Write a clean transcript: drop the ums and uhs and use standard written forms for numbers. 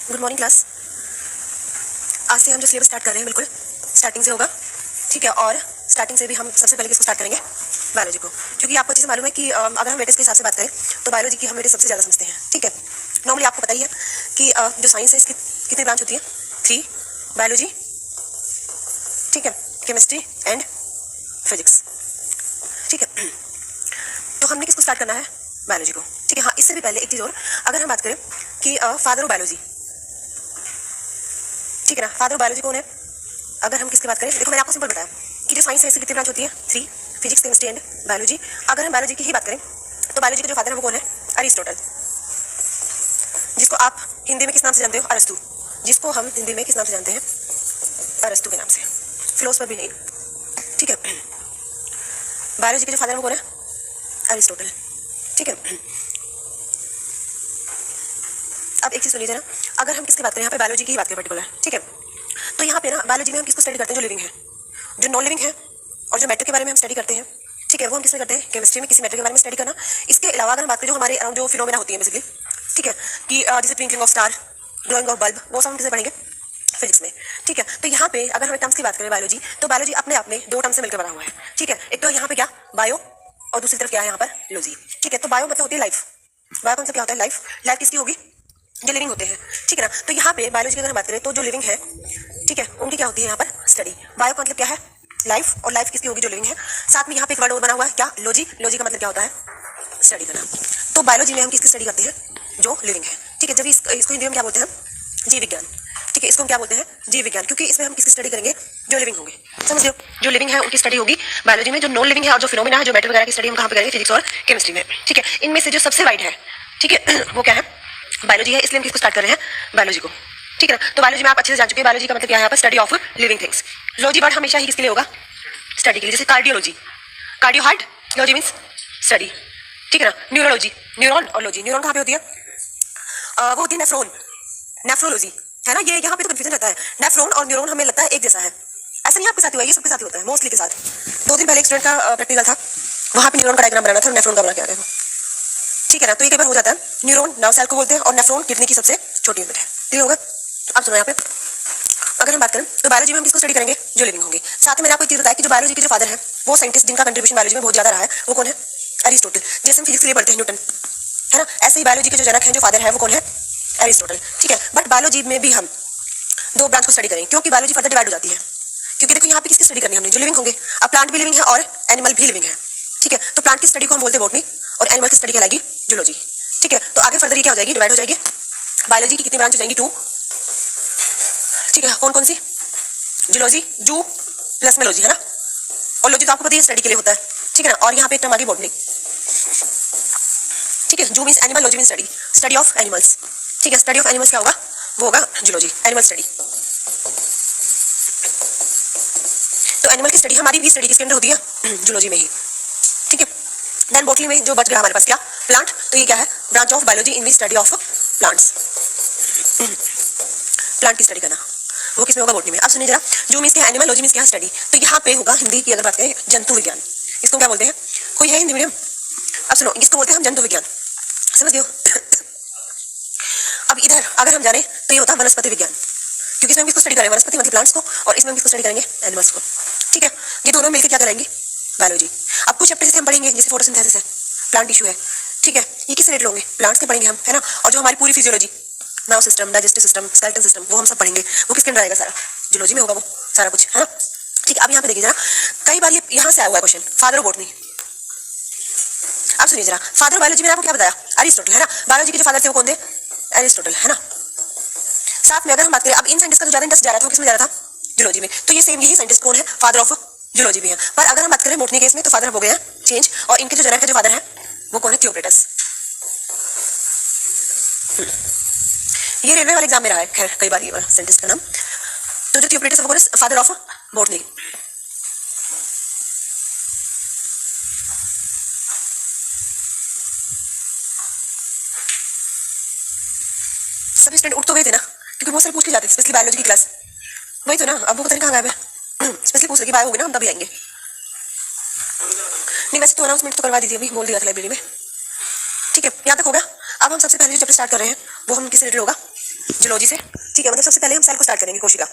Good morning class. आज से हम जो सिलेबस स्टार्ट कर रहे हैं बिल्कुल स्टार्टिंग से होगा, ठीक है। और स्टार्टिंग से भी हम सबसे पहले किसको स्टार्ट करेंगे? बायोलॉजी को, क्योंकि आपको अच्छे से मालूम है कि अगर हम वेटेज के हिसाब से बात करें तो बायोलॉजी की हम वेटेज सबसे ज़्यादा समझते हैं, ठीक है। नॉर्मली आपको पता ही है कि जो साइंस है इसकी कितनी ब्रांच होती है? 3। बायोलॉजी, ठीक है, केमिस्ट्री एंड फिजिक्स, ठीक है। तो हमने किसको स्टार्ट करना है? बायोलॉजी को, ठीक है। हाँ, इससे भी पहले एक चीज़ और, अगर हम बात करें कि फादर ऑफ बायोलॉजी, ठीक है ना, फादर ऑफ बायोलॉजी कौन है? अगर हम किसकी बात करें, देखो मैंने आपको सिंपल बताया कि जो साइंस है इसकी कितनी ब्रांच होती है? 3। Physics, chemistry and biology. अगर हम बायोलॉजी की ही बात करें तो बायोलॉजी के जो फादर है वो कौन है? अरिस्टोटल, जिसको आप हिंदी में किस नाम से जानते हो? अरस्तु। जिसको हम हिंदी में किस नाम से जानते हैं? अरस्तु के नाम से, फिलोसफर भी नहीं, ठीक है। बायोलॉजी के जो फादर है वो कौन है? अरिस्टोटल, ठीक है। अब एक चीज सुन लीजिए ना, अगर हम किसकी बात करें यहाँ पे बायोलॉजी की ही बात करें पर्टिकुलर, ठीक है। तो यहाँ पे ना बायोलॉजी में हम किसको स्टडी करते हैं? जो लिविंग है, जो नॉन लिविंग है, और जो मैटर के बारे में हम स्टडी करते हैं, ठीक है, वो हम किसमें करते हैं? केमिस्ट्री में, किसी मैटर के बारे में स्टडी करना। इसके अलावा अगर हम बात करें जो हमारे जो फिनोमेना होती है बेसिकली, ठीक है, कि जैसे twinkling of star, glowing of bulb, वो सब हम किसे पढ़ेंगे? फिजिक्स में, ठीक है। तो यहाँ पे अगर हम टर्म्स की बात करें बायोलॉजी, तो बायोलॉजी अपने आप में 2 टर्म से मिलकर बना हुआ है, ठीक है। एक तो यहाँ पे क्या बायो, और दूसरी तरफ क्या है यहाँ पर? लॉजी, ठीक है। तो बायो मतलब होती है लाइफ, बायो कौन सा क्या होता है? लाइफ। लाइफ किसकी होगी? जो लिविंग होते हैं, ठीक है ना। तो यहाँ पे बायोलॉजी की अगर हम बात करें तो जो लिविंग है, ठीक है, उनकी क्या होती है यहाँ पर? स्टडी। बायो का मतलब क्या है? लाइफ, और लाइफ किसकी होगी? जो लिविंग है। साथ में यहाँ पे एक वर्ड और बना हुआ है क्या? लॉजी। लॉजी का मतलब क्या होता है? स्टडी करना। तो बायोलॉजी में हम किसकी स्टडी करते हैं? जो लिविंग है, ठीक है। जब इसको हिंदी में क्या बोलते हैं? जीव विज्ञान, ठीक है। इसको हम क्या बोलते हैं? जीव विज्ञान, क्योंकि इसमें हम किसकी स्टडी करेंगे? जो लिविंग होंगे, समझ लो। जो लिविंग है उनकी स्टडी होगी बायोलॉजी में। जो नॉन लिविंग है और जो फिनोमेना है, जो मैटर वगैरह की स्टडी हम कहाँ पे करेंगे? फिजिक्स और केमिस्ट्री में, ठीक है। इनमें से जो सबसे वाइड है, ठीक है, वो क्या है? बायोलॉजी है। इसलिए हम किसको स्टार्ट कर रहे हैं? बायोलॉजी को, ठीक है ना। तो बायोलॉजी में आप अच्छे से जान चुके हैं बायोलॉजी का मतलब क्या है यहाँ पर? Study of living things. Logy word हमेशा ही किसके लिए होगा? स्टडी के लिए। जैसे cardiology, cardio heart, logy means study, ठीक है ना। न्यूरोलॉजी, न्यूरॉन, और लॉजी, न्यूरॉन कहाँ पे होती है? वो होती है नेफ्रॉन, नेफ्रोलॉजी, है ना। ये यहाँ पे तो कंफ्यूजन रहता है, नेफ्रॉन और न्यूरॉन हमें लगता है एक जैसा है। ऐसा नहीं आपके साथ हुआ, ये सबके साथ होता है मोस्टली के साथ। 2 दिन पहले एक स्टूडेंट का प्रैक्टिकल था, वहाँ पे न्यूरॉन का डायग्राम बनाना था और नेफ्रॉन का बना के आ गया, ठीक है ना। तो ये कई बार हो जाता है। न्यूरॉन नर्व सेल को बोलते हैं, और नेफ्रॉन किडनी की सबसे छोटी यूनिट है, ठीक होगा। अब सुनो यहाँ पे, अगर हम बात करें तो बायोलॉजी में हम किसको स्टडी करेंगे? जो लिविंग होंगे। साथ में मैंने आपको एक चीज बताया कि जो बायोलॉजी के जो फादर है, वो साइंटिस्ट जिनका कंट्रीब्यूशन बायोलॉजी में बहुत ज्यादा रहा है, वो कौन है? अरिस्टोटल। जैसे हम फिजिक्स के लिए पढ़ते हैं न्यूटन, है ना, ऐसे ही बायोलॉजी के जो जनक है, जो फादर है, वो कौन है? अरिस्टोटल, ठीक है। बट बायोलॉजी में भी हम 2 ब्रांच को स्टडी करेंगे, क्योंकि बायोलॉजी फर्दर डिवाइड हो जाती है। क्योंकि देखो यहाँ पे किसकी स्टडी करनी है हमने? जो लिविंग होंगे। अब प्लांट भी लिविंग है और एनिमल भी लिविंग है, ठीक है। तो प्लांट की स्टडी को हम बोलते हैं बॉटनी, और एनिमल की स्टडी कहलाएगी जूलॉजी, ठीक है। तो आगे फर्दर ये क्या हो जाएगी? डिवाइड हो जाएगी। बायोलॉजी की कितनी ब्रांच हो जाएंगी? 2, ठीक है। कौन कौन सी? जूलॉजी, जू प्लस में लॉजी, है ना। और लॉजी तो आपको पता है स्टडी के लिए होता है, ठीक है ना। और यहाँ पे एक टर्म आ गई बॉटनी, ठीक है। जू means animal, logy means study, study of animals, ठीक है। स्टडी ऑफ एनिमल्स क्या होगा? वो होगा जूलॉजी, एनिमल स्टडी। तो एनिमल की स्टडी, हमारी भी स्टडी किसके अंदर होती है? जूलॉजी में ही, ठीक है। देन बॉटनी में जो बच गया हमारे पास क्या? प्लांट। तो ये क्या है? Branch of biology in the study of plants. Plant की स्टडी करना, वो किसमें होगा? बॉटनी में। अब सुनिए जरा, जो मीन्स क्या है एनिमल, लॉजी मीन्स क्या है? स्टडी। तो यहाँ पे होगा हिंदी की अगर बात करें जंतु विज्ञान। इसको क्या बोलते हैं? कोई है हिंदी मीडियम? अब सुनो, इसको बोलते हैं हम जंतु विज्ञान, समझ गए हो। अब इधर अगर हम जाने तो ये होता है वनस्पति विज्ञान, क्योंकि इसमें हम किसको स्टडी करेंगे? वनस्पति मतलब प्लांट्स को, और इसमें हम किसको स्टडी करेंगे? एनिमल्स को, ठीक है। ये दोनों मिलकर क्या करेंगे? बायोलॉजी। अब कुछ चैप्टर जैसे हम पढ़ेंगे, जैसे फोटोसिंथेसिस है, प्लांट टिश्यू है, ठीक है, ये किस रिलेटेड होंगे? प्लांट्स के पढ़ेंगे हम, है ना। और जो हमारी पूरी physiology, nerve system, digestive system, skeletal system, वो हम सब पढ़ेंगे, वो किसके अंदर आएगा? सारा जूलॉजी में होगा वो सारा कुछ, है ना, ठीक है। अब यहाँ पे देखिए जरा, कई बार ये यहाँ से आया हुआ है क्वेश्चन, फादर ऑफ बॉटनी। अब सुनिए जरा, फादर बायोलॉजी में आपको क्या बताया? अरिस्टोटल, है ना। बायोलॉजी के जो फादर थे वो कौन थे? अरिस्टोटल, है ना। साथ में अगर हम बात करें, अब इन साइंटिस्ट का जो ज्यादा इंटरेस्ट जा रहा था वो किसमें जा रहा था? जूलॉजी में। तो ये सेम यही साइंटिस्ट कौन है? फादर ऑफ जूलॉजी भी है। पर अगर हम बात करें बॉटनी केस में, तो फादर हो गया चेंज, और इनके जो जनक है, जो फादर है, वो कौन है? थियोक्रिटस। ये रेलवे वाले एग्जाम में रहा है, खैर कई बार ये साइंटिस्ट का नाम। तो जो थियोक्रिटस है वो कौन है? Father of botany. सभी स्टूडेंट उठ तो गए थे ना, क्योंकि बहुत सारे पूछ के जाते थे, स्पेशली बायोलॉजी की क्लास। वही तो ना, अब वो पता नहीं कहाँ गायब है। स्पेशली पूछ रहे कि बायो होगी ना, हम तभी आएंगे। नहीं वैसे तो अनाउंसमेंट तो करवा दीजिए, अभी बोल दिया था लाइब्रेरी में, ठीक है। यहाँ तक हो गया। अब हम सबसे पहले जो चैप्टर स्टार्ट कर रहे हैं वो हम किस रिलेटेड होगा? जूलॉजी से, ठीक है। मतलब सबसे पहले हम सेल को स्टार्ट करेंगे, कोशिका।